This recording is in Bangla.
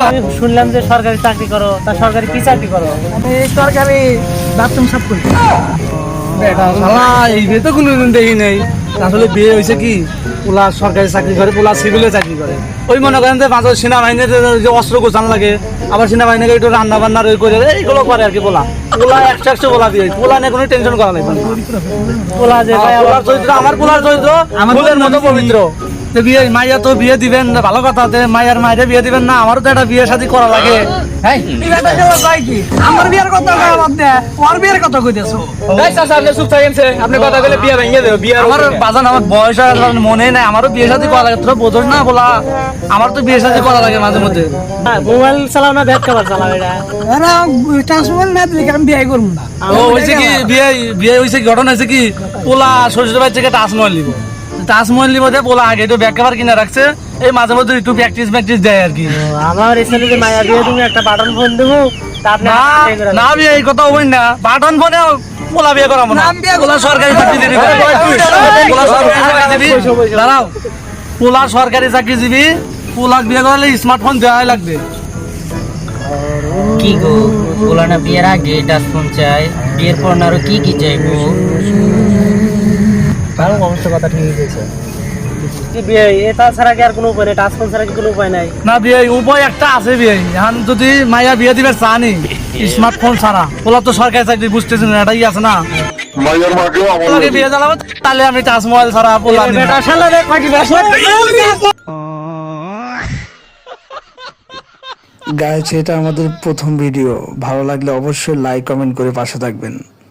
আমি শুনলাম যে সরকারি চাকরি করো, তা সরকারি কি চাকরি করো? আমি সরকারি বাথরুম সাফ করি। বেটা শালা এই বিয়ে তো কোনোদিন দেখি নাই। আসলে বিয়ে হয়েছে কি, পোলা সরকারি চাকরি করে, পোলা সিভিলে চাকরি করে। ওই মনে করেন যে মাঝে সেনাবাহিনীতে যে অস্ত্র গোছান লাগে, আবার সেনাবাহিনীকে একটু রান্না বান্নার ওই করে এইগুলো করে আর কি। পোলা পোলা 100 পোলা দিয়ে, পোলা নিয়ে কোনো টেনশন করা লাগবে না। পোলা যে ভাই পোলার চরিত্র, আমার পোলার চরিত্র ফুলের মতো পবিত্র। তো বিয়ে মাইয়া তো বিয়ে দিবেন, ভালো কথা। মাইয়ার মায়ের বিয়ে দিবেন না, আমারও তো একটা বিয়ে শাদী করা লাগে। এই বেটা গেল কয় কি? আমার বিয়ের কথা কয় বাদ দে, ওর বিয়ের কথা কইতেছো। আমার বাজান, আমার বয়স আর মনে নাই, আমারও বিয়ে শাদী করা লাগে। তোরা বোঝস না বলা, আমার তো বিয়ে শাদী করা লাগে মাঝে মধ্যে। মোবাইল চালাও না ব্যাগ কাভার চালাও? এটা এরা ট্রান্সফার না দিলে আমি বিয়ে করব না। ও হয়েছে কি, বিয়ে হয়েছে কি, ঘটনা হয়েছে কি, পোলা শ্বশুর বাড়ি থেকে তাজমহল নিব। তাজমহল নিব দিয়ে পোলা আগে একটু ব্যাগ কাভার কিনে রাখছে, এই মাঝে মধ্যে একটু প্র্যাকটিস দেয় আর কি। আমার এখানে যে মায়া দিয়ে তুমি একটা বাটন ফোন দেবো, তা আপনি না না, বিয়ে এই কথা হবেন না। বাটন ফোনে পোলা বিয়ে করাবো না, পোলা সরকারি চাকরিজীবী। পোলা সরকারি চাকরিজীবী, দাঁড়াও, পোলা সরকারি চাকরিজীবী, পোলা বিয়ে করালে স্মার্টফোন দেওয়াই লাগবে। কি গো বলানা বিয়ের আগে টাচফোন চাই, বিয়ের পর না আরো কি কি চাইবো? তাও অবশ্য কথা ঠিকই বলছে। কি বিয়ে এটা ছাড়া কি আর কোনো উপায় নেই? টাচফোন ছাড়া কি কোনো উপায় নাই? না, বিয়ে উপায় একটা আছে। বিয়ে এখন যদি মাইয়া বিয়ে দিবে চানি স্মার্টফোন ছাড়া, পোলা তো সরকারি চাকরি বুঝতেছেন, এটাই আছে না। মাইয়ার মাকেও আমার পোলাকে বিয়ে জ্বালাবো, তাহলে আমি টাচ মোবাইল ছাড়া পোলা নিব না। বেটা শালা রে পাখি বাসা। গাইস, এটা আমাদের প্রথম ভিডিও। ভালো লাগলে অবশ্যই লাইক কমেন্ট করে পাশে থাকবেন।